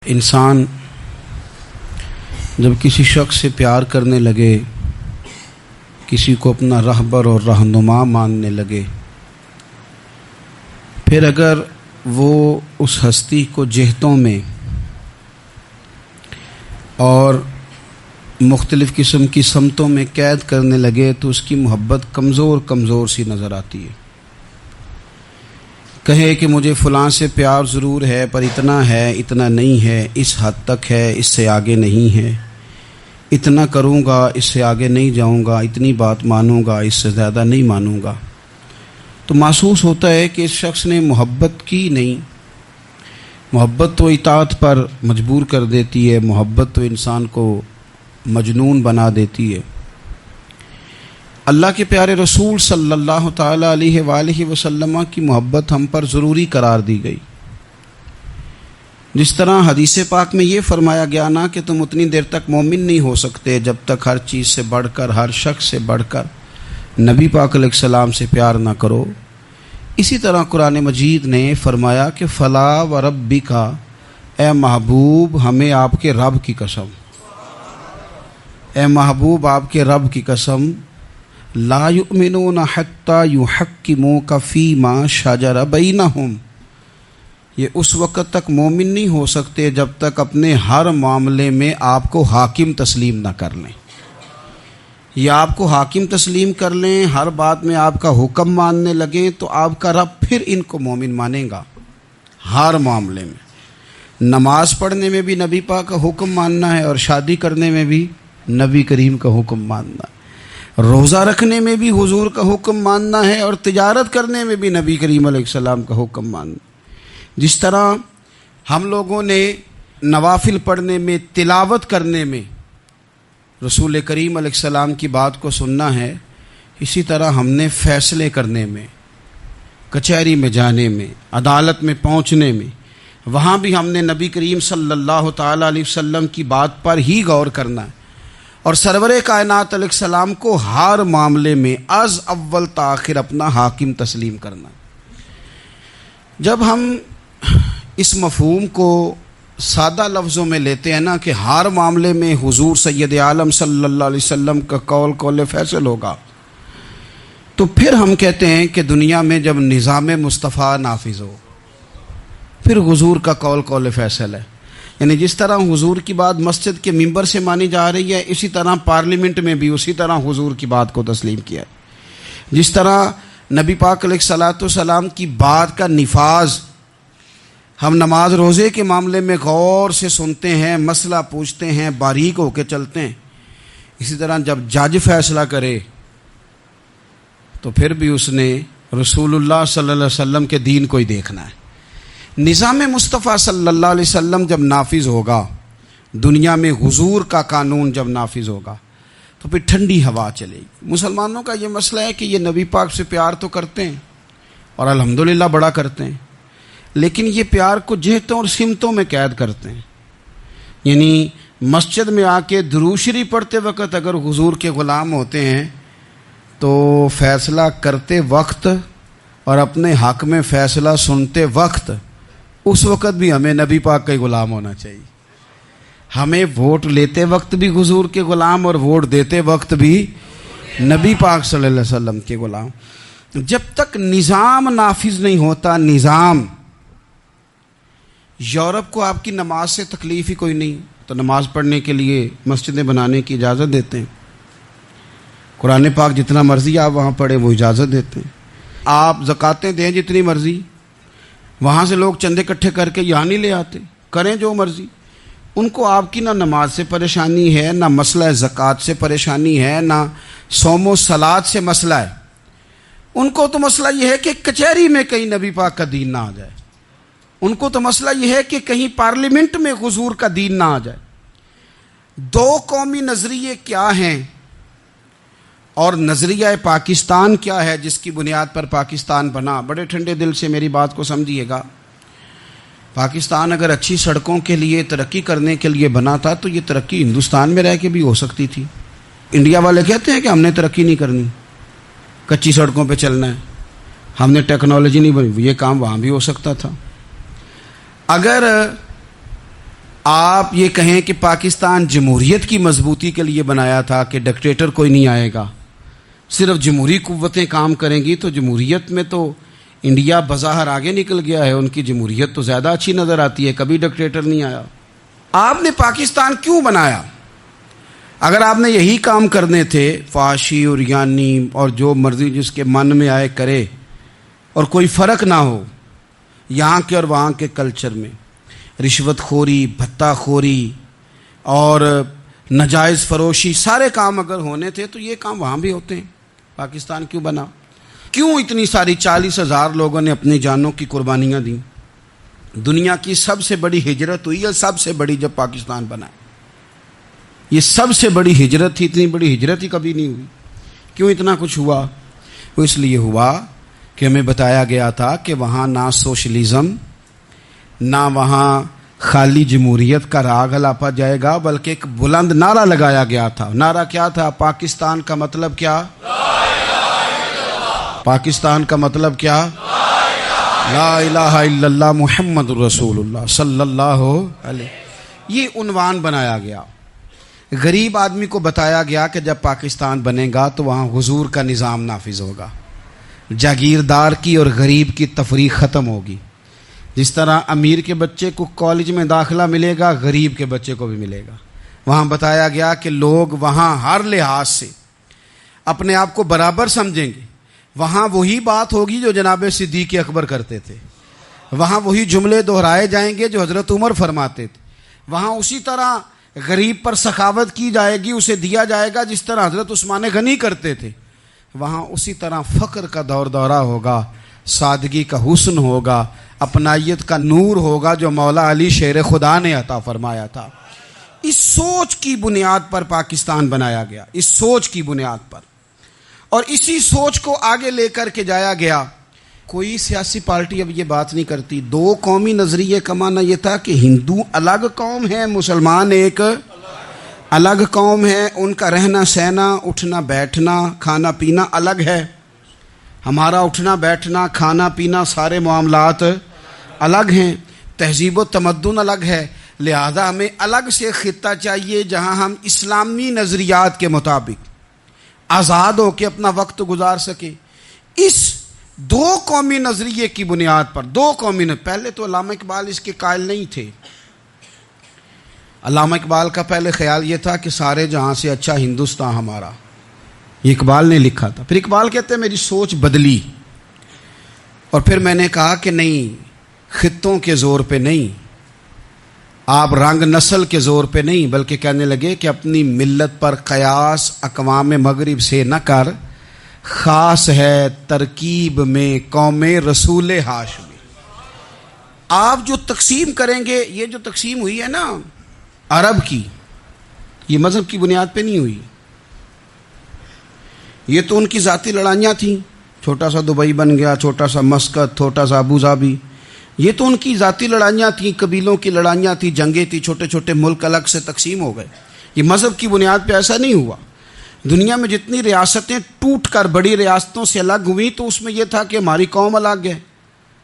انسان جب کسی شخص سے پیار کرنے لگے، کسی کو اپنا رہبر اور رہنما ماننے لگے، پھر اگر وہ اس ہستی کو جہتوں میں اور مختلف قسم کی سمتوں میں قید کرنے لگے تو اس کی محبت کمزور سی نظر آتی ہے۔ کہے کہ مجھے فلاں سے پیار ضرور ہے، پر اتنا ہے، اتنا نہیں ہے، اس حد تک ہے، اس سے آگے نہیں ہے، اتنا کروں گا، اس سے آگے نہیں جاؤں گا، اتنی بات مانوں گا، اس سے زیادہ نہیں مانوں گا، تو محسوس ہوتا ہے کہ اس شخص نے محبت کی نہیں۔ محبت تو اطاعت پر مجبور کر دیتی ہے، محبت تو انسان کو مجنون بنا دیتی ہے۔ اللہ کے پیارے رسول صلی اللہ تعالی علیہ وآلہ وسلم کی محبت ہم پر ضروری قرار دی گئی۔ جس طرح حدیث پاک میں یہ فرمایا گیا نا کہ تم اتنی دیر تک مومن نہیں ہو سکتے جب تک ہر چیز سے بڑھ کر، ہر شخص سے بڑھ کر نبی پاک علیہ السلام سے پیار نہ کرو، اسی طرح قرآن مجید نے فرمایا کہ فلا و ربک، اے محبوب ہمیں آپ کے رب کی قسم، اے محبوب آپ کے رب کی قسم، لا یؤمنون حتی یحکموک فیما شجر بینہم، یہ اس وقت تک مومن نہیں ہو سکتے جب تک اپنے ہر معاملے میں آپ کو حاکم تسلیم نہ کر لیں۔ یہ آپ کو حاکم تسلیم کر لیں، ہر بات میں آپ کا حکم ماننے لگیں تو آپ کا رب پھر ان کو مومن مانے گا۔ ہر معاملے میں، نماز پڑھنے میں بھی نبی پاک کا حکم ماننا ہے، اور شادی کرنے میں بھی نبی کریم کا حکم ماننا ہے، روزہ رکھنے میں بھی حضور کا حکم ماننا ہے، اور تجارت کرنے میں بھی نبی کریم علیہ السلام کا حکم ماننا ہے۔ جس طرح ہم لوگوں نے نوافل پڑھنے میں، تلاوت کرنے میں رسول کریم علیہ السلام کی بات کو سننا ہے، اسی طرح ہم نے فیصلے کرنے میں، کچہری میں جانے میں، عدالت میں پہنچنے میں، وہاں بھی ہم نے نبی کریم صلی اللہ تعالی علیہ وسلم کی بات پر ہی غور کرنا ہے، اور سرور کائنات علیہ السلام کو ہر معاملے میں از اول تاخر اپنا حاکم تسلیم کرنا۔ جب ہم اس مفہوم کو سادہ لفظوں میں لیتے ہیں نا کہ ہر معاملے میں حضور سید عالم صلی اللہ علیہ وسلم کا قول فیصل ہوگا، تو پھر ہم کہتے ہیں کہ دنیا میں جب نظام مصطفیٰ نافذ ہو پھر حضور کا قول فیصل ہے۔ یعنی جس طرح حضور کی بات مسجد کے ممبر سے مانی جا رہی ہے، اسی طرح پارلیمنٹ میں بھی اسی طرح حضور کی بات کو تسلیم کیا ہے۔ جس طرح نبی پاک علیہ الصلاۃ والسلام کی بات کا نفاذ ہم نماز روزے کے معاملے میں غور سے سنتے ہیں، مسئلہ پوچھتے ہیں، باریک ہو کے چلتے ہیں، اسی طرح جب جج فیصلہ کرے تو پھر بھی اس نے رسول اللہ صلی اللہ علیہ وسلم کے دین کو ہی دیکھنا ہے۔ نظام مصطفیٰ صلی اللہ علیہ وسلم جب نافذ ہوگا، دنیا میں حضور کا قانون جب نافذ ہوگا تو پھر ٹھنڈی ہوا چلے گی۔ مسلمانوں کا یہ مسئلہ ہے کہ یہ نبی پاک سے پیار تو کرتے ہیں اور الحمدللہ بڑا کرتے ہیں، لیکن یہ پیار کو جہتوں اور سمتوں میں قید کرتے ہیں۔ یعنی مسجد میں آ کے درود شریف پڑھتے وقت اگر حضور کے غلام ہوتے ہیں تو فیصلہ کرتے وقت اور اپنے حق میں فیصلہ سنتے وقت، اس وقت بھی ہمیں نبی پاک کا ہی غلام ہونا چاہیے۔ ہمیں ووٹ لیتے وقت بھی حضور کے غلام اور ووٹ دیتے وقت بھی نبی پاک صلی اللہ علیہ وسلم کے غلام۔ جب تک نظام نافذ نہیں ہوتا، نظام، یورپ کو آپ کی نماز سے تکلیف ہی کوئی نہیں، تو نماز پڑھنے کے لیے مسجدیں بنانے کی اجازت دیتے ہیں، قرآن پاک جتنا مرضی آپ وہاں پڑھیں وہ اجازت دیتے ہیں، آپ زکاتیں دیں جتنی مرضی، وہاں سے لوگ چندے اکٹھے کر کے یہاں نہیں لے آتے، کریں جو مرضی۔ ان کو آپ کی نہ نماز سے پریشانی ہے، نہ مسئلہ زکوٰۃ سے پریشانی ہے، نہ صوم و صلات سے مسئلہ ہے۔ ان کو تو مسئلہ یہ ہے کہ کچہری میں کہیں نبی پاک کا دین نہ آ جائے، ان کو تو مسئلہ یہ ہے کہ کہیں پارلیمنٹ میں حضور کا دین نہ آ جائے۔ دو قومی نظریے کیا ہیں اور نظریہ پاکستان کیا ہے جس کی بنیاد پر پاکستان بنا؟ بڑے ٹھنڈے دل سے میری بات کو سمجھیے گا۔ پاکستان اگر اچھی سڑکوں کے لیے، ترقی کرنے کے لیے بنا تھا تو یہ ترقی ہندوستان میں رہ کے بھی ہو سکتی تھی۔ انڈیا والے کہتے ہیں کہ ہم نے ترقی نہیں کرنی، کچی سڑکوں پہ چلنا ہے، ہم نے ٹیکنالوجی نہیں بنی، یہ کام وہاں بھی ہو سکتا تھا۔ اگر آپ یہ کہیں کہ پاکستان جمہوریت کی مضبوطی کے لیے بنایا تھا کہ ڈکٹیٹر کوئی نہیں آئے گا، صرف جمہوری قوتیں کام کریں گی، تو جمہوریت میں تو انڈیا بظاہر آگے نکل گیا ہے، ان کی جمہوریت تو زیادہ اچھی نظر آتی ہے، کبھی ڈکٹیٹر نہیں آیا۔ آپ نے پاکستان کیوں بنایا؟ اگر آپ نے یہی کام کرنے تھے، فحاشی اور یعنی اور جو مرضی جس کے من میں آئے کرے، اور کوئی فرق نہ ہو یہاں کے اور وہاں کے کلچر میں، رشوت خوری، بھتہ خوری اور ناجائز فروشی، سارے کام اگر ہونے تھے تو یہ کام وہاں بھی ہوتے ہیں، پاکستان کیوں بنا؟ کیوں اتنی ساری 40,000 لوگوں نے اپنی جانوں کی قربانیاں دیں؟ دنیا کی سب سے بڑی ہجرت ہوئی ہے، سب سے بڑی، جب پاکستان بنا، یہ سب سے بڑی ہجرت تھی، اتنی بڑی ہجرت ہی کبھی نہیں ہوئی۔ کیوں اتنا کچھ ہوا؟ وہ اس لیے ہوا کہ ہمیں بتایا گیا تھا کہ وہاں نہ سوشلزم، نہ وہاں خالی جمہوریت کا راگ الاپا جائے گا، بلکہ ایک بلند نعرہ لگایا گیا تھا۔ نعرہ کیا تھا؟ پاکستان کا مطلب کیا؟ پاکستان کا مطلب کیا؟ لا الہ الا اللہ محمد رسول اللہ صلی اللہ علیہ۔ یہ عنوان بنایا گیا۔ غریب آدمی کو بتایا گیا کہ جب پاکستان بنے گا تو وہاں حضور کا نظام نافذ ہوگا، جاگیردار کی اور غریب کی تفریق ختم ہوگی۔ جس طرح امیر کے بچے کو کالج میں داخلہ ملے گا، غریب کے بچے کو بھی ملے گا۔ وہاں بتایا گیا کہ لوگ وہاں ہر لحاظ سے اپنے آپ کو برابر سمجھیں گے۔ وہاں وہی بات ہوگی جو جناب صدیق اکبر کرتے تھے، وہاں وہی جملے دہرائے جائیں گے جو حضرت عمر فرماتے تھے، وہاں اسی طرح غریب پر سخاوت کی جائے گی، اسے دیا جائے گا جس طرح حضرت عثمان غنی کرتے تھے، وہاں اسی طرح فقر کا دور دورہ ہوگا، سادگی کا حسن ہوگا، اپنائیت کا نور ہوگا جو مولا علی شیر خدا نے عطا فرمایا تھا۔ اس سوچ کی بنیاد پر پاکستان بنایا گیا، اس سوچ کی بنیاد پر، اور اسی سوچ کو آگے لے کر کے جایا گیا۔ کوئی سیاسی پارٹی اب یہ بات نہیں کرتی۔ دو قومی نظریے کا معنی یہ تھا کہ ہندو الگ قوم ہے، مسلمان ایک الگ قوم ہے، ان کا رہنا سہنا، اٹھنا بیٹھنا، کھانا پینا الگ ہے، ہمارا اٹھنا بیٹھنا، کھانا پینا، سارے معاملات الگ ہیں، تہذیب و تمدن الگ ہے، لہذا ہمیں الگ سے خطہ چاہیے جہاں ہم اسلامی نظریات کے مطابق آزاد ہو کے اپنا وقت گزار سکیں۔ اس دو قومی نظریے کی بنیاد پر، دو قومی پہلے تو علامہ اقبال اس کے قائل نہیں تھے۔ علامہ اقبال کا پہلے خیال یہ تھا کہ سارے جہاں سے اچھا ہندوستان ہمارا، یہ اقبال نے لکھا تھا۔ پھر اقبال کہتے ہیں میری سوچ بدلی، اور پھر میں نے کہا کہ نہیں، خطوں کے زور پہ نہیں، آپ رنگ نسل کے زور پہ نہیں، بلکہ کہنے لگے کہ اپنی ملت پر قیاس اقوام مغرب سے نہ کر، خاص ہے ترکیب میں قوم رسول ہاشمی۔ آپ جو تقسیم کریں گے، یہ جو تقسیم ہوئی ہے نا عرب کی، یہ مذہب کی بنیاد پہ نہیں ہوئی، یہ تو ان کی ذاتی لڑائیاں تھیں، چھوٹا سا دبئی بن گیا، چھوٹا سا مسقط، چھوٹا سا ابو ظبی، یہ تو ان کی ذاتی لڑائیاں تھیں، قبیلوں کی لڑائیاں تھیں، جنگیں تھیں، چھوٹے چھوٹے ملک الگ سے تقسیم ہو گئے۔ یہ مذہب کی بنیاد پہ ایسا نہیں ہوا۔ دنیا میں جتنی ریاستیں ٹوٹ کر بڑی ریاستوں سے الگ ہوئی تو اس میں یہ تھا کہ ہماری قوم الگ ہے،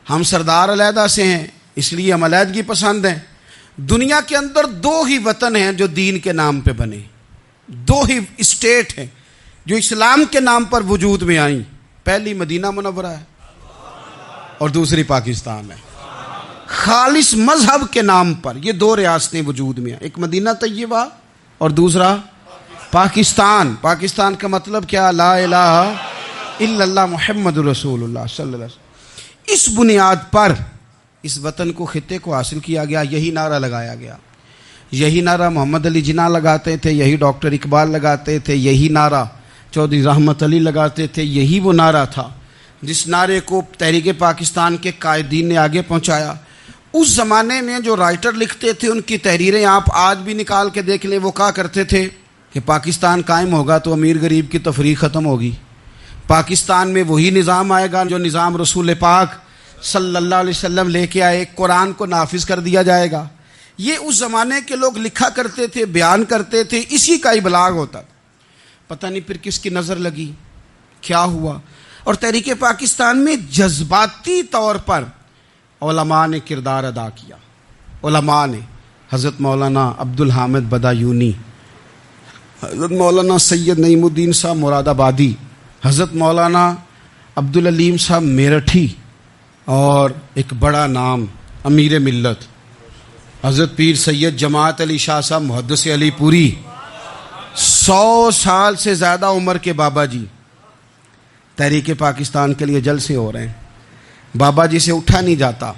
ہم سردار علیحدہ سے ہیں، اس لیے ہم علیحدگی پسند ہیں۔ دنیا کے اندر دو ہی وطن ہیں جو دین کے نام پہ بنے، دو ہی اسٹیٹ ہیں جو اسلام کے نام پر وجود میں آئیں، پہلی مدینہ منورہ ہے اور دوسری پاکستان ہے۔ خالص مذہب کے نام پر یہ دو ریاستیں وجود میں ہیں، ایک مدینہ طیبہ اور دوسرا پاکستان۔ پاکستان کا مطلب کیا؟ لا الہ الا اللہ محمد رسول اللہ صلی اللہ علیہ وسلم۔ اس بنیاد پر اس وطن کو، خطے کو حاصل کیا گیا، یہی نعرہ لگایا گیا، یہی نعرہ محمد علی جناح لگاتے تھے، یہی ڈاکٹر اقبال لگاتے تھے، یہی نعرہ چودھری رحمت علی لگاتے تھے، یہی وہ نعرہ تھا جس نعرے کو تحریک پاکستان کے قائدین نے آگے پہنچایا۔ اس زمانے میں جو رائٹر لکھتے تھے ان کی تحریریں آپ آج بھی نکال کے دیکھ لیں، وہ کہا کرتے تھے کہ پاکستان قائم ہوگا تو امیر غریب کی تفریق ختم ہوگی، پاکستان میں وہی نظام آئے گا جو نظام رسول پاک صلی اللہ علیہ وسلم لے کے آئے، قرآن کو نافذ کر دیا جائے گا۔ یہ اس زمانے کے لوگ لکھا کرتے تھے، بیان کرتے تھے، اسی کا ابلاغ ہوتا تھا۔ پتہ نہیں پھر کس کی نظر لگی، کیا ہوا، اور تحریک پاکستان میں جذباتی طور پر علماء نے کردار ادا کیا۔ علماء نے، حضرت مولانا عبدالحامد بدایونی، حضرت مولانا سید نعیم الدین صاحب مراد آبادی، حضرت مولانا عبدالعلیم صاحب میرٹھی، اور ایک بڑا نام امیر ملت حضرت پیر سید جماعت علی شاہ صاحب محدث علی پوری، 100 سال سے زیادہ عمر کے بابا جی تحریک پاکستان کے لیے جلسے ہو رہے ہیں۔ بابا جی سے اٹھا نہیں جاتا،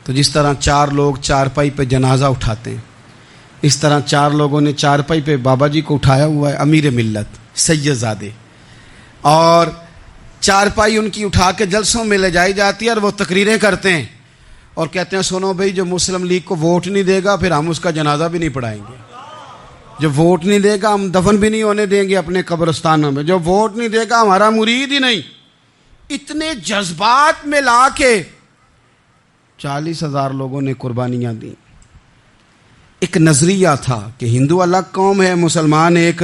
تو جس طرح 4 لوگ چارپائی پہ جنازہ اٹھاتے ہیں، اس طرح 4 لوگوں نے چارپائی پہ بابا جی کو اٹھایا ہوا ہے، امیر ملت سید زادے، اور چارپائی ان کی اٹھا کے جلسوں میں لے جائی جاتی ہے، اور وہ تقریریں کرتے ہیں اور کہتے ہیں سنو بھائی، جو مسلم لیگ کو ووٹ نہیں دے گا پھر ہم اس کا جنازہ بھی نہیں پڑھائیں گے، جو ووٹ نہیں دے گا ہم دفن بھی نہیں ہونے دیں گے اپنے قبرستانوں میں، جو ووٹ نہیں دے گا ہمارا مرید ہی نہیں۔ اتنے جذبات میں لا کے 40,000 لوگوں نے قربانیاں دیں۔ ایک نظریہ تھا کہ ہندو الگ قوم ہے، مسلمان ایک،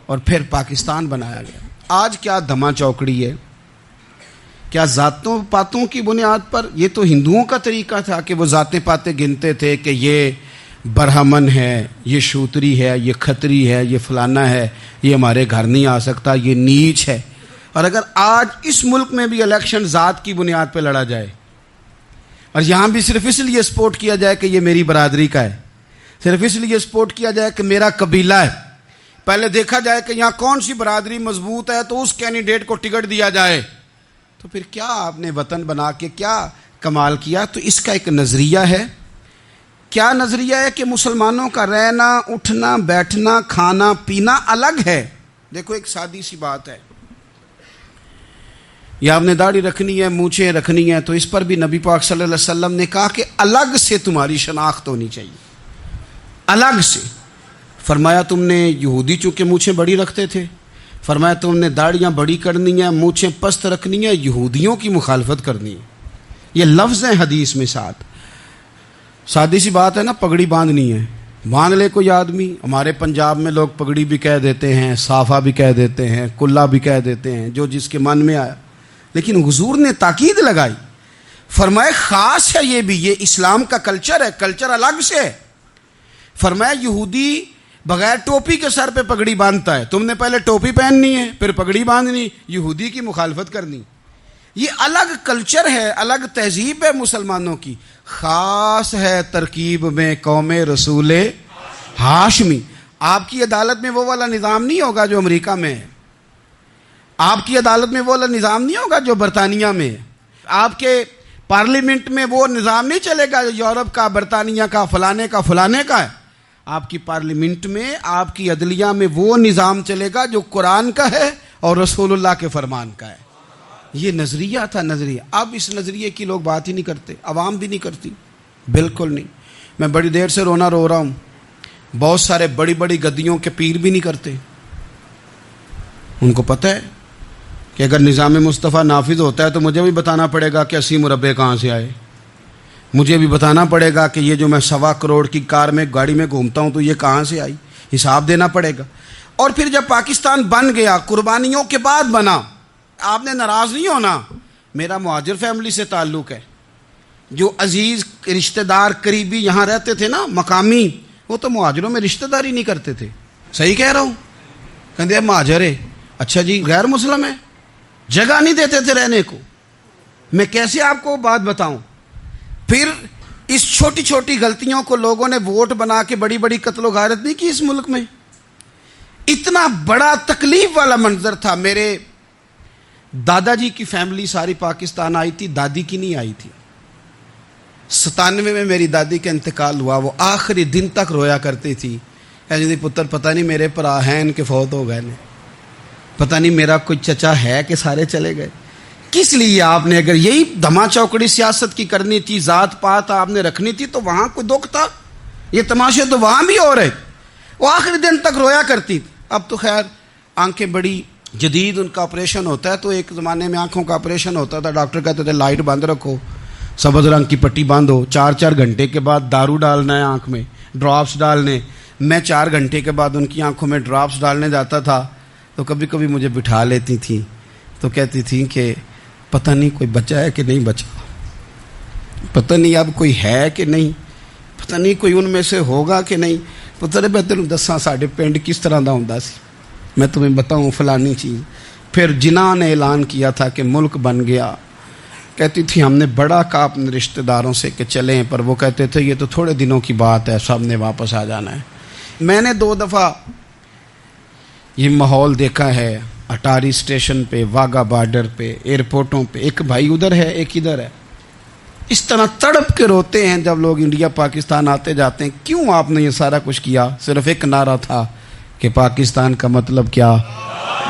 اور پھر پاکستان بنایا گیا۔ آج کیا دھما چوکڑی ہے، کیا ذاتوں پاتوں کی بنیاد پر؟ یہ تو ہندوؤں کا طریقہ تھا کہ وہ ذاتیں پاتیں گنتے تھے کہ یہ برہمن ہے، یہ شوتری ہے، یہ کھتری ہے، یہ فلانا ہے، یہ ہمارے گھر نہیں آ سکتا، یہ نیچ ہے۔ اور اگر آج اس ملک میں بھی الیکشن ذات کی بنیاد پہ لڑا جائے، اور یہاں بھی صرف اس لیے سپورٹ کیا جائے کہ یہ میری برادری کا ہے، صرف اس لیے سپورٹ کیا جائے کہ میرا قبیلہ ہے، پہلے دیکھا جائے کہ یہاں کون سی برادری مضبوط ہے تو اس کینڈیڈیٹ کو ٹکٹ دیا جائے، تو پھر کیا آپ نے وطن بنا کے کیا کمال کیا؟ تو اس کا ایک نظریہ ہے۔ کیا نظریہ ہے؟ کہ مسلمانوں کا رہنا، اٹھنا، بیٹھنا، کھانا پینا الگ ہے۔ دیکھو ایک سادی سی بات ہے، یا آپ نے داڑھی رکھنی ہے، مونچھیں رکھنی ہے، تو اس پر بھی نبی پاک صلی اللہ علیہ وسلم نے کہا کہ الگ سے تمہاری شناخت ہونی چاہیے، الگ سے۔ فرمایا تم نے یہودی چونکہ مونچھیں بڑی رکھتے تھے، فرمایا تم نے داڑیاں بڑی کرنی ہیں، مونچھیں پست رکھنی ہیں، یہودیوں کی مخالفت کرنی ہے۔ یہ لفظ ہیں حدیث میں ساتھ۔ سادی سی بات ہے نا، پگڑی باندھنی ہے، باندھ لے کوئی آدمی۔ ہمارے پنجاب میں لوگ پگڑی بھی کہہ دیتے ہیں، صافہ بھی کہہ دیتے ہیں، کلہ بھی کہہ دیتے ہیں، جو جس کے من میں آیا، لیکن حضور نے تاکید لگائی، فرمایا خاص ہے یہ بھی، یہ اسلام کا کلچر ہے، کلچر الگ سے ہے۔ فرمایا یہودی بغیر ٹوپی کے سر پہ پگڑی باندھتا ہے، تم نے پہلے ٹوپی پہننی ہے پھر پگڑی باندھنی، یہودی کی مخالفت کرنی۔ یہ الگ کلچر ہے، الگ تہذیب ہے مسلمانوں کی، خاص ہے ترکیب میں قوم رسول ہاشمی۔ آپ کی عدالت میں وہ والا نظام نہیں ہوگا جو امریکہ میں ہے، آپ کی عدالت میں وہ والا نظام نہیں ہوگا جو برطانیہ میں ہے، آپ کے پارلیمنٹ میں وہ نظام نہیں چلے گا جو یورپ کا، برطانیہ کا، فلانے کا ہے۔ آپ کی پارلیمنٹ میں، آپ کی عدلیہ میں وہ نظام چلے گا جو قرآن کا ہے اور رسول اللہ کے فرمان کا ہے۔ یہ نظریہ تھا، نظریہ۔ اب اس نظریے کی لوگ بات ہی نہیں کرتے، عوام بھی نہیں کرتی، بالکل نہیں۔ میں بڑی دیر سے رو رہا ہوں، بہت سارے بڑی بڑی گدیوں کے پیر بھی نہیں کرتے۔ ان کو پتہ ہے کہ اگر نظام مصطفیٰ نافذ ہوتا ہے تو مجھے بھی بتانا پڑے گا کہ 80 مربع کہاں سے آئے، مجھے بھی بتانا پڑے گا کہ یہ جو میں 1.25 کروڑ کی کار میں گاڑی میں گھومتا ہوں تو یہ کہاں سے آئی، حساب دینا پڑے گا۔ اور پھر جب پاکستان بن گیا، قربانیوں کے بعد بنا، آپ نے ناراض نہیں ہونا، میرا مہاجر فیملی سے تعلق ہے، جو عزیز رشتہ دار قریبی یہاں رہتے تھے نا مقامی، وہ تو مہاجروں میں رشتہ داری نہیں کرتے تھے۔ صحیح کہہ رہا ہوں؟ کہتے مہاجر ہے، اچھا جی غیر مسلم ہے، جگہ نہیں دیتے تھے رہنے کو۔ میں کیسے آپ کو بات بتاؤں؟ پھر اس چھوٹی چھوٹی غلطیوں کو لوگوں نے ووٹ بنا کے بڑی بڑی قتل و غارت نہیں کی اس ملک میں۔ اتنا بڑا تکلیف والا منظر تھا۔ میرے دادا جی کی فیملی ساری پاکستان آئی تھی، دادی کی نہیں آئی تھی۔ 97 میں میری دادی کا انتقال ہوا، وہ آخری دن تک رویا کرتی تھی، جی پتر پتہ نہیں میرے پرا ہیں ان کے فوت ہو گئے، پتہ نہیں میرا کوئی چچا ہے کہ سارے چلے گئے۔ کس لیے آپ نے، اگر یہی دھما چوکڑی سیاست کی کرنی تھی، ذات پات آپ نے رکھنی تھی، تو وہاں کوئی دکھ تھا؟ یہ تماشے تو وہاں بھی ہو رہے۔ وہ آخری دن تک رویا کرتی تھی۔ اب تو خیر آنکھیں بڑی جدید، ان کا آپریشن ہوتا ہے، تو ایک زمانے میں آنکھوں کا آپریشن ہوتا تھا، ڈاکٹر کہتے تھے لائٹ بند رکھو، سبز رنگ کی پٹی باندھو، 4 گھنٹے کے بعد دارو ڈالنا ہے آنکھ میں، ڈراپس ڈالنے۔ میں 4 گھنٹے کے بعد ان کی آنکھوں میں ڈراپس ڈالنے جاتا تھا تو کبھی کبھی مجھے بٹھا لیتی تھیں، تو کہتی تھیں کہ پتہ نہیں کوئی بچا ہے کہ نہیں بچا، پتہ نہیں اب کوئی ہے کہ نہیں، پتہ نہیں کوئی ان میں سے ہوگا کہ نہیں. پتر میں تینوں دساں ساڈے پنڈ کس طرح دا ہوندا سی, میں تمہیں بتاؤں فلانی چیز. پھر جناح نے اعلان کیا تھا کہ ملک بن گیا. کہتی تھی ہم نے بڑا کہا اپنے رشتہ داروں سے کہ چلیں, پر وہ کہتے تھے یہ تو تھوڑے دنوں کی بات ہے, سب نے واپس آ جانا ہے. میں نے 2 دفعہ یہ ماحول دیکھا ہے اٹاری اسٹیشن پہ, واگا بارڈر پہ, ایئرپورٹوں پہ. ایک بھائی ادھر ہے ایک ادھر ہے, اس طرح تڑپ کے روتے ہیں جب لوگ انڈیا پاکستان آتے جاتے ہیں. کیوں آپ نے یہ سارا کچھ کیا؟ صرف ایک نعرہ تھا کہ پاکستان کا مطلب کیا؟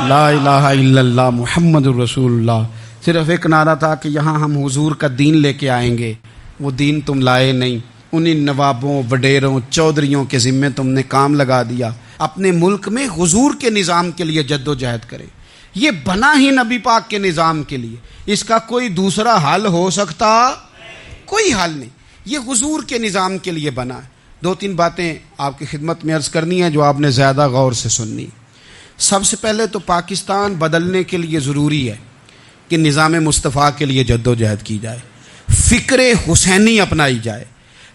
لا الہ الا اللہ محمد رسول اللہ. صرف ایک نعرہ تھا کہ یہاں ہم حضور کا دین لے کے آئیں گے. وہ دین تم لائے نہیں, انہی نوابوں, وڈیروں, چودھریوں کے ذمے تم نے کام لگا دیا. اپنے ملک میں حضور کے نظام کے لیے جد و جہد کرے. یہ بنا ہی نبی پاک کے نظام کے لیے, اس کا کوئی دوسرا حل ہو سکتا؟ کوئی حل نہیں. یہ حضور کے نظام کے لیے بنا ہے. 2-3 باتیں آپ کی خدمت میں عرض کرنی ہے جو آپ نے زیادہ غور سے سننی. سب سے پہلے تو پاکستان بدلنے کے لیے ضروری ہے کہ نظام مصطفیٰ کے لیے جد و جہد کی جائے, فکر حسینی اپنائی جائے,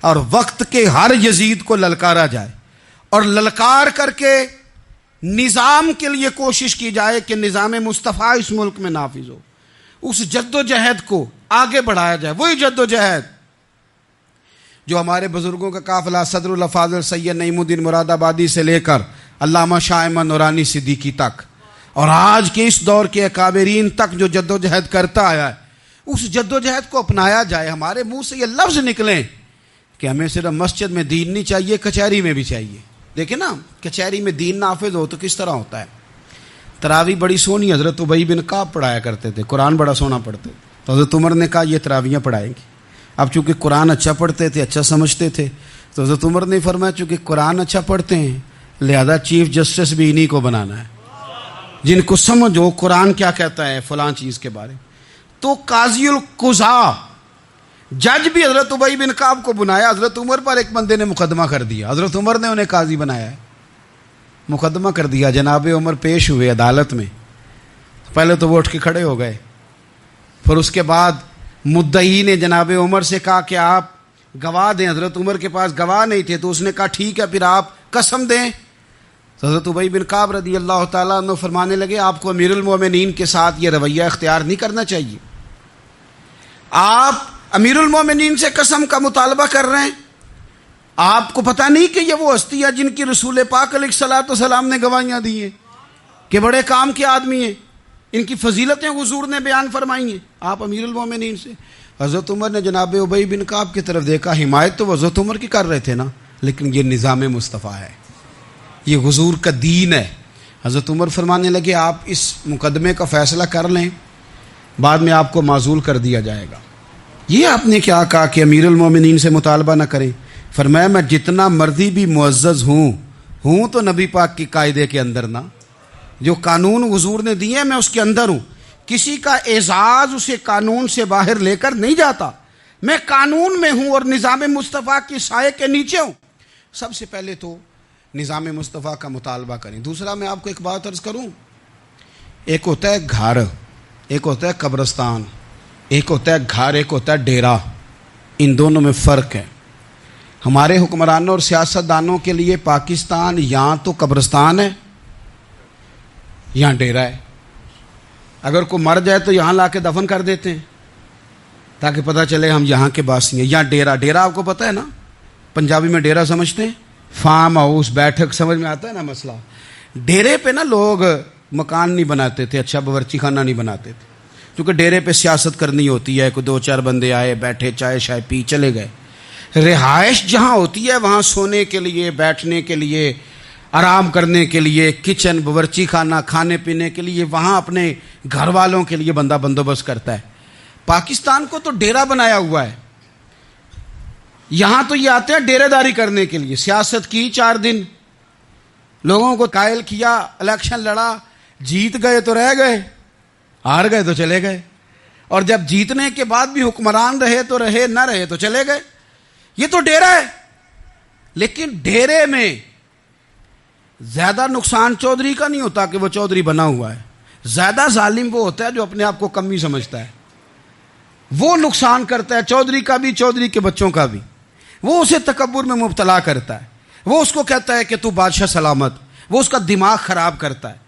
اور وقت کے ہر یزید کو للکارا جائے, اور للکار کر کے نظام کے لیے کوشش کی جائے کہ نظام مصطفیٰ اس ملک میں نافذ ہو. اس جد و جہد کو آگے بڑھایا جائے. وہی جد و جہد جو ہمارے بزرگوں کا قافلہ صدر الافاضل سید نعیم الدین مراد آبادی سے لے کر علامہ شاہ احمد نورانی صدیقی تک, اور آج کے اس دور کے اکابرین تک جو جد و جہد کرتا آیا ہے, اس جد و جہد کو اپنایا جائے. ہمارے منہ سے یہ لفظ نکلیں کہ ہمیں صرف مسجد میں دین نہیں چاہیے, کچہری میں بھی چاہیے. دیکھیں نا, کچہری میں دین نافذ ہو تو کس طرح ہوتا ہے. تراویح بڑی سونی حضرت ابی بن کعب پڑھایا کرتے تھے, قرآن بڑا سونا پڑھتے. تو حضرت عمر نے کہا یہ تراویحیں پڑھائیں گے. اب چونکہ قرآن اچھا پڑھتے تھے, اچھا سمجھتے تھے, تو حضرت عمر نے فرمایا چونکہ قرآن اچھا پڑھتے ہیں لہذا چیف جسٹس بھی انہی کو بنانا ہے, جن کو سمجھ ہو قرآن کیا کہتا ہے فلاں چیز کے بارے. تو قاضی القضاء جج بھی حضرت ابی بن کعب کو بنایا. حضرت عمر پر ایک بندے نے مقدمہ کر دیا, حضرت عمر نے انہیں قاضی بنایا ہے, مقدمہ کر دیا. جناب عمر پیش ہوئے عدالت میں. پہلے تو وہ اٹھ کے کھڑے ہو گئے, پھر اس کے بعد مدعی نے جناب عمر سے کہا کہ آپ گواہ دیں. حضرت عمر کے پاس گواہ نہیں تھے, تو اس نے کہا ٹھیک ہے پھر آپ قسم دیں. تو حضرت ابی بن کعب رضی اللہ تعالیٰ عنہ فرمانے لگے آپ کو امیر المومنین کے ساتھ یہ رویہ اختیار نہیں کرنا چاہیے. آپ امیر المومنین سے قسم کا مطالبہ کر رہے ہیں, آپ کو پتہ نہیں کہ یہ وہ ہستی ہے جن کی رسول پاک علیہ الصلوۃ والسلام نے گواہیاں دی ہیں کہ بڑے کام کے آدمی ہیں, ان کی فضیلتیں حضور نے بیان فرمائی ہیں. آپ امیر المومنین سے. حضرت عمر نے جناب ابی بن کعب کی طرف دیکھا. حمایت تو حضرت عمر کی کر رہے تھے نا, لیکن یہ نظام مصطفیٰ ہے, یہ حضور کا دین ہے. حضرت عمر فرمانے لگے آپ اس مقدمے کا فیصلہ کر لیں, بعد میں آپ کو معزول کر دیا جائے گا. یہ آپ نے کیا کہا کہ امیر المومنین سے مطالبہ نہ کریں؟ فرمایا میں جتنا مرضی بھی معزز ہوں تو نبی پاک کی قاعدے کے اندر نا, جو قانون حضور نے دیے میں اس کے اندر ہوں. کسی کا اعزاز اسے قانون سے باہر لے کر نہیں جاتا. میں قانون میں ہوں اور نظام مصطفیٰ کی سائے کے نیچے ہوں. سب سے پہلے تو نظام مصطفیٰ کا مطالبہ کریں. دوسرا میں آپ کو ایک بات عرض کروں, ایک ہوتا ہے گھر, ایک ہوتا ہے قبرستان, ایک ہوتا ہے گھر, ایک ہوتا ہے ڈیرا. ان دونوں میں فرق ہے. ہمارے حکمرانوں اور سیاست دانوں کے لیے پاکستان یہاں تو قبرستان ہے, یہاں ڈیرا ہے. اگر کوئی مر جائے تو یہاں لا کے دفن کر دیتے ہیں تاکہ پتہ چلے ہم یہاں کے باسی ہیں. یہاں ڈیرا آپ کو پتہ ہے نا, پنجابی میں ڈیرا سمجھتے ہیں, فارم ہاؤس, بیٹھک, سمجھ میں آتا ہے نا مسئلہ. ڈیرے پہ نا لوگ مکان نہیں بناتے تھے, اچھا باورچی خانہ نہیں بناتے تھے, کیونکہ ڈیرے پہ سیاست کرنی ہوتی ہے. کوئی 2-4 بندے آئے, بیٹھے, چائے شائے پی, چلے گئے. رہائش جہاں ہوتی ہے وہاں سونے کے لیے, بیٹھنے کے لیے, آرام کرنے کے لیے, کچن, باورچی خانہ, کھانے پینے کے لیے, وہاں اپنے گھر والوں کے لیے بندہ بندوبست کرتا ہے. پاکستان کو تو ڈیرا بنایا ہوا ہے. یہاں تو یہ آتے ہیں ڈیرے داری کرنے کے لیے. سیاست کی 4 دن, لوگوں کو قائل کیا, الیکشن لڑا, جیت گئے تو رہ گئے, ہار گئے تو چلے گئے, اور جب جیتنے کے بعد بھی حکمران رہے تو رہے, نہ رہے تو چلے گئے. یہ تو ڈیرا ہے. لیکن ڈیرے میں زیادہ نقصان چودھری کا نہیں ہوتا کہ وہ چودھری بنا ہوا ہے. زیادہ ظالم وہ ہوتا ہے جو اپنے آپ کو کمی سمجھتا ہے, وہ نقصان کرتا ہے چودھری کا بھی, چودھری کے بچوں کا بھی. وہ اسے تکبر میں مبتلا کرتا ہے، وہ اس کو کہتا ہے کہ تو بادشاہ سلامت، وہ اس کا دماغ خراب کرتا ہے۔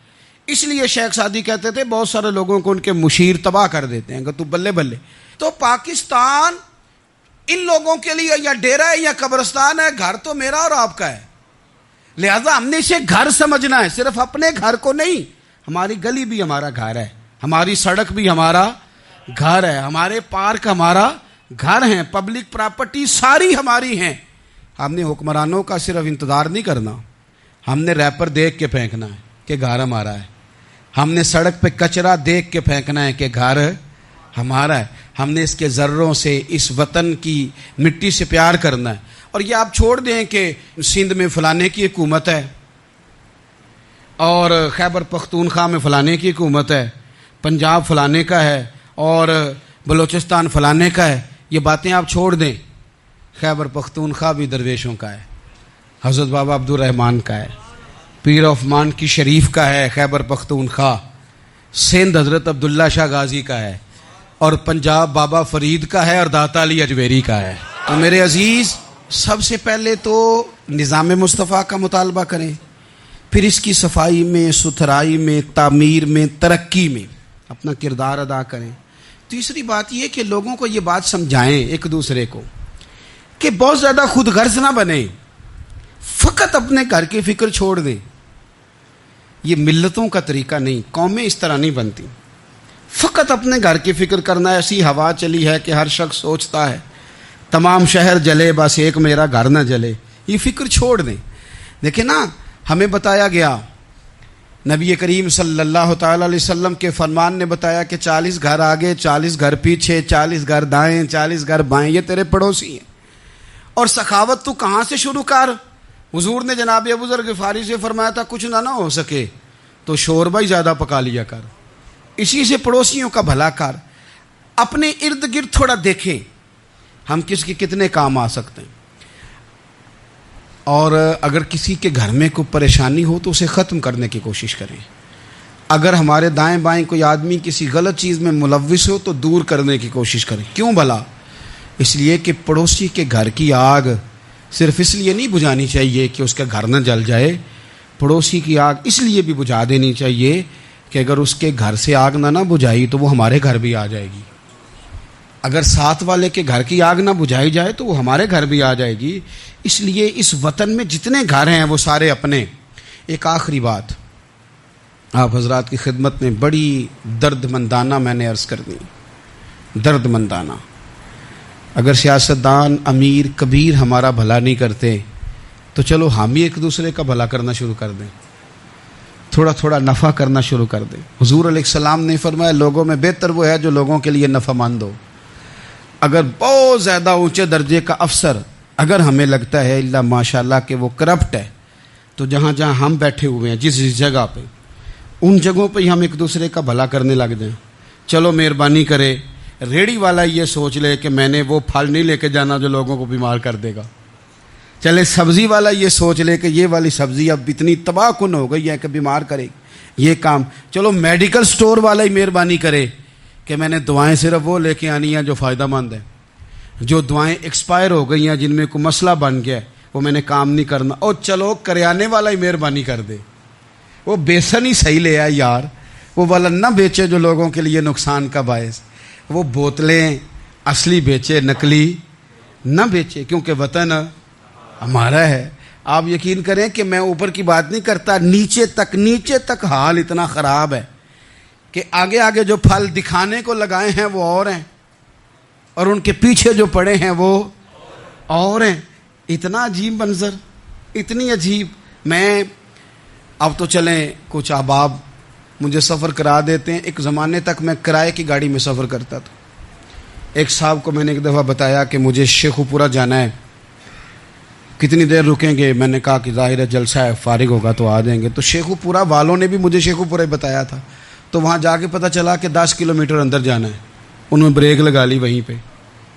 اس لیے شیخ سعدی کہتے تھے بہت سارے لوگوں کو ان کے مشیر تباہ کر دیتے ہیں کہ تو بلے بلے۔ تو پاکستان ان لوگوں کے لیے یا ڈیرا ہے یا قبرستان ہے، گھر تو میرا اور آپ کا ہے، لہذا ہم نے اسے گھر سمجھنا ہے، صرف اپنے گھر کو نہیں۔ ہماری گلی بھی ہمارا گھر ہے، ہماری سڑک بھی ہمارا گھر ہے، ہمارے پارک ہمارا گھر ہیں، پبلک پراپرٹی ساری ہماری ہیں۔ ہم نے حکمرانوں کا صرف انتظار نہیں کرنا، ہم نے ریپر دیکھ کے پھینکنا ہے کہ گھر ہمارا ہے، ہم نے سڑک پہ کچرا دیکھ کے پھینکنا ہے کہ گھر ہمارا ہے، ہم نے اس کے ذروں سے، اس وطن کی مٹی سے پیار کرنا ہے۔ اور یہ آپ چھوڑ دیں کہ سندھ میں فلانے کی حکومت ہے اور خیبر پختونخوا میں فلانے کی حکومت ہے، پنجاب فلانے کا ہے اور بلوچستان فلانے کا ہے، یہ باتیں آپ چھوڑ دیں۔ خیبر پختونخوا بھی درویشوں کا ہے، حضرت بابا عبدالرحمان کا ہے، پیر آف مان کی شریف کا ہے خیبر پختونخوا، سندھ حضرت عبداللہ شاہ غازی کا ہے، اور پنجاب بابا فرید کا ہے اور داتا علی اجمیری کا ہے۔ تو میرے عزیز، سب سے پہلے تو نظام مصطفیٰ کا مطالبہ کریں، پھر اس کی صفائی میں، ستھرائی میں، تعمیر میں، ترقی میں اپنا کردار ادا کریں۔ تیسری بات یہ کہ لوگوں کو یہ بات سمجھائیں ایک دوسرے کو کہ بہت زیادہ خود غرض نہ بنیں، فقط اپنے گھر کی فکر چھوڑ دیں۔ یہ ملتوں کا طریقہ نہیں، قومیں اس طرح نہیں بنتی۔ فقط اپنے گھر کی فکر کرنا، ایسی ہوا چلی ہے کہ ہر شخص سوچتا ہے تمام شہر جلے بس ایک میرا گھر نہ جلے، یہ فکر چھوڑ دیں۔ دیکھیں نا، ہمیں بتایا گیا، نبی کریم صلی اللہ تعالی علیہ وسلم کے فرمان نے بتایا کہ 40 گھر آگے، 40 گھر پیچھے، 40 گھر دائیں، 40 گھر بائیں، یہ تیرے پڑوسی ہیں۔ اور سخاوت تو کہاں سے شروع کر؟ حضور نے جناب ابو ذر غفاری سے فرمایا تھا کچھ نہ ہو سکے تو شوربہ ہی زیادہ پکا لیا کر، اسی سے پڑوسیوں کا بھلا کر۔ اپنے ارد گرد تھوڑا دیکھیں ہم کس کے کتنے کام آ سکتے ہیں، اور اگر کسی کے گھر میں کوئی پریشانی ہو تو اسے ختم کرنے کی کوشش کریں۔ اگر ہمارے دائیں بائیں کوئی آدمی کسی غلط چیز میں ملوث ہو تو دور کرنے کی کوشش کریں۔ کیوں بھلا؟ اس لیے کہ پڑوسی کے گھر کی آگ صرف اس لیے نہیں بجھانی چاہیے کہ اس کا گھر نہ جل جائے، پڑوسی کی آگ اس لیے بھی بجھا دینی چاہیے کہ اگر اس کے گھر سے آگ نہ بجھائی تو وہ ہمارے گھر بھی آ جائے گی، اگر ساتھ والے کے گھر کی آگ نہ بجھائی جائے تو وہ ہمارے گھر بھی آ جائے گی۔ اس لیے اس وطن میں جتنے گھر ہیں وہ سارے اپنے۔ ایک آخری بات آپ حضرات کی خدمت میں بڑی درد مندانہ میں نے عرض کر دی، درد مندانہ۔ اگر سیاستدان امیر کبیر ہمارا بھلا نہیں کرتے تو چلو ہم ہی ایک دوسرے کا بھلا کرنا شروع کر دیں، تھوڑا تھوڑا نفع کرنا شروع کر دیں۔ حضور علیہ السلام نے فرمایا لوگوں میں بہتر وہ ہے جو لوگوں کے لیے نفع مند ہو۔ اگر بہت زیادہ اونچے درجے کا افسر اگر ہمیں لگتا ہے اللہ ماشاءاللہ کہ وہ کرپٹ ہے، تو جہاں جہاں ہم بیٹھے ہوئے ہیں جس جگہ پہ، ان جگہوں پہ ہی ہم ایک دوسرے کا بھلا کرنے لگ جائیں۔ چلو مہربانی کرے ریڑھی والا یہ سوچ لے کہ میں نے وہ پھل نہیں لے کے جانا جو لوگوں کو بیمار کر دے گا، چلے سبزی والا یہ سوچ لے کہ یہ والی سبزی اب اتنی تباہ کن ہو گئی ہے کہ بیمار کرے گی، یہ کام۔ چلو میڈیکل سٹور والا ہی مہربانی کرے کہ میں نے دوائیں صرف وہ لے کے آنی ہیں جو فائدہ مند ہیں، جو دوائیں ایکسپائر ہو گئی ہیں جن میں کوئی مسئلہ بن گیا ہے وہ میں نے کام نہیں کرنا۔ اور چلو کریانے والا ہی مہربانی کر دے، وہ بیسن ہی صحیح لے آئے یار، وہ والا نہ بیچے جو لوگوں کے لیے نقصان کا باعث، وہ بوتلیں اصلی بیچے نقلی نہ بیچے، کیونکہ وطن ہمارا ہے۔ آپ یقین کریں کہ میں اوپر کی بات نہیں کرتا، نیچے تک حال اتنا خراب ہے کہ آگے آگے جو پھل دکھانے کو لگائے ہیں وہ اور ہیں، اور ان کے پیچھے جو پڑے ہیں وہ اور ہیں۔ اتنا عجیب منظر، اتنی عجیب۔ میں اب تو چلیں کچھ احباب مجھے سفر کرا دیتے ہیں، ایک زمانے تک میں کرائے کی گاڑی میں سفر کرتا تھا۔ ایک صاحب کو میں نے ایک دفعہ بتایا کہ مجھے شیخو پورہ جانا ہے، کتنی دیر رکیں گے؟ میں نے کہا کہ ظاہر ہے جلسہ ہے، فارغ ہوگا تو آ جائیں گے۔ تو شیخو پورہ والوں نے بھی مجھے شیخو پورہ بتایا تھا، تو وہاں جا کے پتہ چلا کہ 10 کلومیٹر اندر جانا ہے۔ انہوں نے بریک لگا لی وہیں پہ،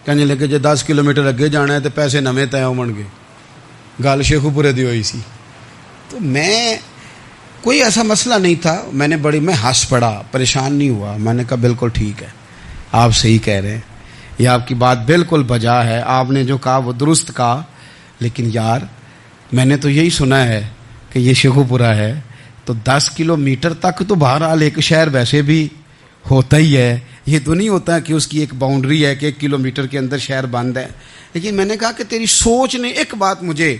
کہنے لگے جی 10 کلومیٹر اگے جانا ہے تو پیسے نویں طے ہون گے، گل شیخو پورے دی ہوئی سی۔ تو میں کوئی ایسا مسئلہ نہیں تھا، میں ہنس پڑا، پریشان نہیں ہوا۔ میں نے کہا بالکل ٹھیک ہے، آپ صحیح کہہ رہے ہیں، یہ آپ کی بات بالکل بجا ہے، آپ نے جو کہا وہ درست کہا، لیکن یار میں نے تو یہی سنا ہے کہ یہ شیخو پورہ ہے، تو 10 کلومیٹر تک تو بہرحال ایک شہر ویسے بھی ہوتا ہی ہے، یہ تو نہیں ہوتا کہ اس کی ایک باؤنڈری ہے کہ 1 کلومیٹر کے اندر شہر بند ہے۔ لیکن میں نے کہا کہ تیری سوچ نے ایک بات مجھے،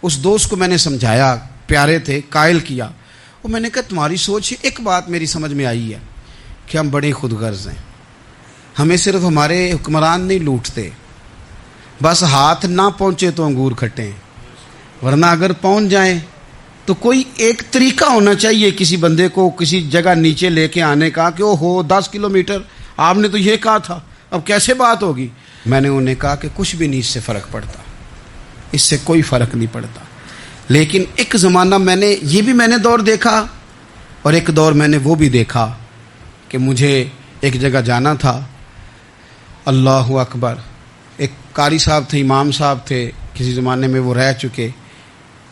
اس دوست کو میں نے سمجھایا، پیارے تھے، قائل کیا، اور میں نے کہا تمہاری سوچ سے ایک بات میری سمجھ میں آئی ہے کہ ہم بڑے خود غرض ہیں، ہمیں صرف ہمارے حکمران نہیں لوٹتے، بس ہاتھ نہ پہنچے تو انگور کھٹے ہیں، ورنہ اگر پہنچ جائیں تو کوئی ایک طریقہ ہونا چاہیے کسی بندے کو کسی جگہ نیچے لے کے آنے کا کہ او ہو 10 کلومیٹر آپ نے تو یہ کہا تھا، اب کیسے بات ہوگی؟ میں نے انہیں کہا کہ کچھ بھی نہیں اس سے فرق پڑتا، اس سے کوئی فرق نہیں پڑتا، لیکن ایک زمانہ میں نے دور دیکھا، اور ایک دور میں نے وہ بھی دیکھا کہ مجھے ایک جگہ جانا تھا، اللہ اکبر، ایک قاری صاحب تھے، امام صاحب تھے، کسی زمانے میں وہ رہ چکے،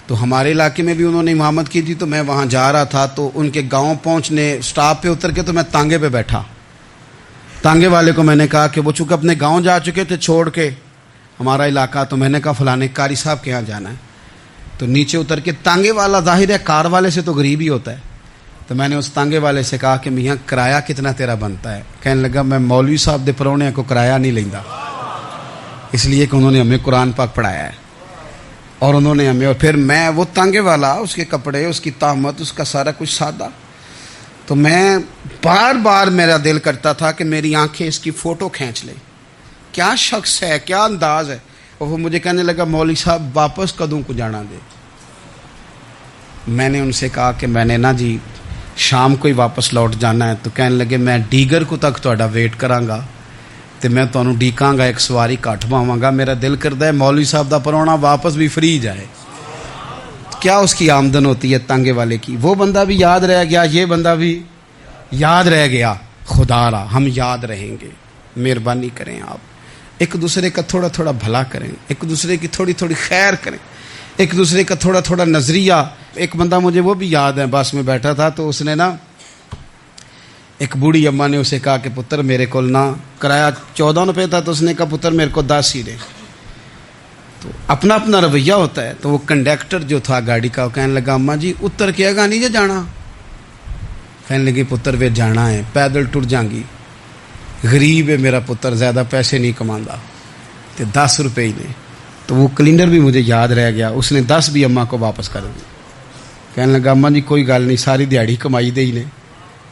تو ہمارے علاقے میں بھی انہوں نے امامت کی تھی، تو میں وہاں جا رہا تھا، تو ان کے گاؤں پہنچنے سٹاپ پہ اتر کے تو میں تانگے پہ بیٹھا، تانگے والے کو میں نے کہا کہ وہ چونکہ اپنے گاؤں جا چکے تھے چھوڑ کے ہمارا علاقہ، تو میں نے کہا فلانے قاری صاحب کے یہاں جانا ہے، تو نیچے اتر کے تانگے والا ظاہر ہے کار والے سے تو غریب ہی ہوتا ہے، تو میں نے اس تانگے والے سے کہا کہ میاں کرایہ کتنا تیرا بنتا ہے؟ کہنے لگا میں مولوی صاحب دے پرونے کو کرایہ نہیں لیندا، اس لیے کہ انہوں نے ہمیں قرآن پاک پڑھایا ہے، اور انہوں نے ہمیں، اور پھر میں وہ تانگے والا، اس کے کپڑے، اس کی طامت، اس کا سارا کچھ سادہ، تو میں بار بار میرا دل کرتا تھا کہ میری آنکھیں اس کی فوٹو کھینچ لیں، کیا شخص ہے، کیا انداز ہے، اور وہ مجھے کہنے لگا مولوی صاحب واپس کدوں کو جانا دے؟ میں نے ان سے کہا کہ میں نے نا جی شام کو ہی واپس لوٹ جانا ہے، تو کہنے لگے میں ڈیگر کو تک تہاڈا ویٹ کراں گا، تے میں تانوں ڈیکاں گا، ایک سواری کٹ پاواں گا، میرا دل کردا ہے مولوی صاحب دا پرونا واپس بھی فری جائے، کیا اس کی آمدن ہوتی ہے تانگے والے کی؟ وہ بندہ بھی یاد رہ گیا، یہ بندہ بھی یاد رہ گیا، خدا را ہم یاد رہیں گے، مہربانی کریں آپ ایک دوسرے کا تھوڑا تھوڑا بھلا کریں، ایک دوسرے کی تھوڑی تھوڑی خیر کریں، ایک دوسرے کا تھوڑا تھوڑا نظریہ۔ ایک بندہ مجھے وہ بھی یاد ہے، بس میں بیٹھا تھا تو اس نے نا، ایک بوڑھی اماں نے اسے کہا کہ پتر میرے کو نا کرایہ 14 روپے تھا، تو اس نے کہا پتر میرے کو 10 ہی دے، تو اپنا اپنا رویہ ہوتا ہے، تو وہ کنڈکٹر جو تھا گاڑی کا وہ کہنے لگا اماں جی اتر کے گا نہیں جے جانا؟ کہنے لگی پتر وے جانا ہے، پیدل ٹر جائیں گی، غریب ہے میرا پتر، زیادہ پیسے نہیں کماندا، تے 10 روپے ہی نے۔ تو وہ کلینڈر بھی مجھے یاد رہ گیا، اس نے 10 بھی اماں کو واپس کر دی، کہنے لگا اماں جی کوئی گل نہیں، ساری دیہڑی کمائی دے ہی نے،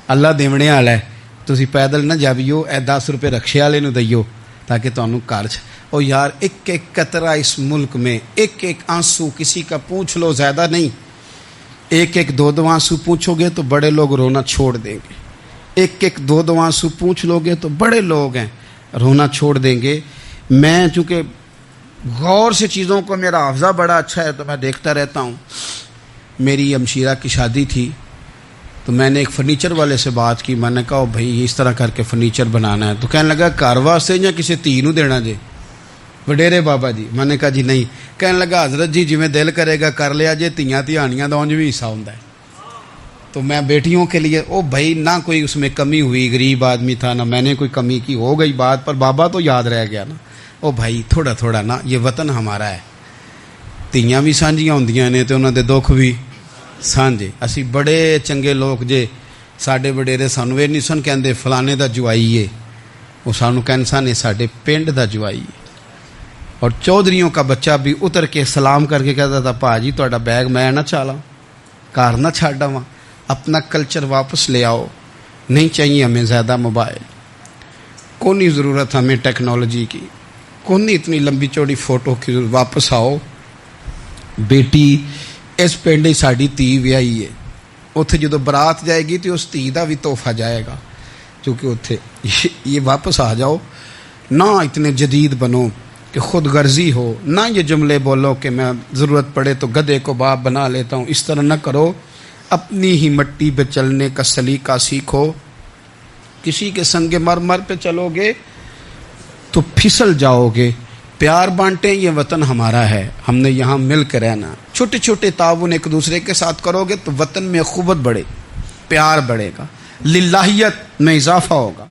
اللہ دیونے والا ہے، تسی پیدل نہ جاویو، اے 10 روپے رکشے والے نو دئیو تاکہ تانوں گھر چ۔ او یار ایک ایک قطرہ اس ملک میں، ایک ایک آنسو کسی کا پوچھ لو، زیادہ نہیں، ایک ایک 2 آنسو پوچھو گے تو بڑے لوگ رونا چھوڑ دیں گے، ایک ایک 2 آنسو پوچھ لو گے تو بڑے لوگ ہیں رونا چھوڑ دیں گے۔ میں چونکہ غور سے چیزوں کو، میرا حافظہ بڑا اچھا ہے تو میں دیکھتا رہتا ہوں۔ میری ہمشیرہ کی شادی تھی تو میں نے ایک فرنیچر والے سے بات کی، میں نے کہا بھائی اس طرح کر کے فرنیچر بنانا ہے، تو کہنے لگا گھر واسطے یا کسی تھی نو دینا جے؟ وڈیرے بابا جی۔ میں نے کہا جی نہیں۔ کہنے لگا حضرت جی جویں دل کرے گا کر لیا جے، تیاں تہانیاں دا اونج بھی حصہ ہوندا ہے، تو میں بیٹیوں کے لیے، او بھائی نہ کوئی اس میں کمی ہوئی، غریب آدمی تھا نہ میں نے کوئی کمی کی، ہو گئی بات، پر بابا تو یاد رہ گیا نا۔ او بھائی تھوڑا تھوڑا نا، یہ وطن ہمارا ہے، تیاں بھی سانجیاں ہوندیاں نے تے انہاں دے دکھ بھی سانجے۔ اسی بڑے چنگے لوگ جے، ساڈے وڈیرے سانوں اے نہیں سن کہندے فلانے دا جوائی ہے، وہ سانوں کہن سن ساڈے پنڈ دا جوائی ہے۔ اور چودھریوں کا بچہ بھی اتر کے سلام کر کے کہتا تھا پا جی تہاڈا بیگ میں نہ چالاں، گھر نہ چھڈ آواں، اپنا کلچر واپس لے آؤ، نہیں چاہیے ہمیں زیادہ موبائل، کونی ضرورت ہمیں ٹیکنالوجی کی، کونی اتنی لمبی چوڑی فوٹو کی، واپس آؤ۔ بیٹی اس پنڈ ہی ساڈی تھی ویائی ہے، اتنے جدو برات جائے گی تو اس تھی کا بھی تحفہ جائے گا، کیونکہ اتنے یہ واپس آ جاؤ، نہ اتنے جدید بنو کہ خود غرضی ہو، نہ یہ جملے بولو کہ میں ضرورت پڑے تو گدھے کو باپ بنا لیتا ہوں، اس طرح نہ کرو، اپنی ہی مٹی پہ چلنے کا سلیقہ سیکھو۔ کسی کے سنگ مرمر پہ چلو گے تو پھسل جاؤ گے۔ پیار بانٹیں، یہ وطن ہمارا ہے، ہم نے یہاں مل کے رہنا۔ چھوٹے چھوٹے تعاون ایک دوسرے کے ساتھ کرو گے تو وطن میں اخوت بڑھے، پیار بڑھے گا، للہیت میں اضافہ ہوگا۔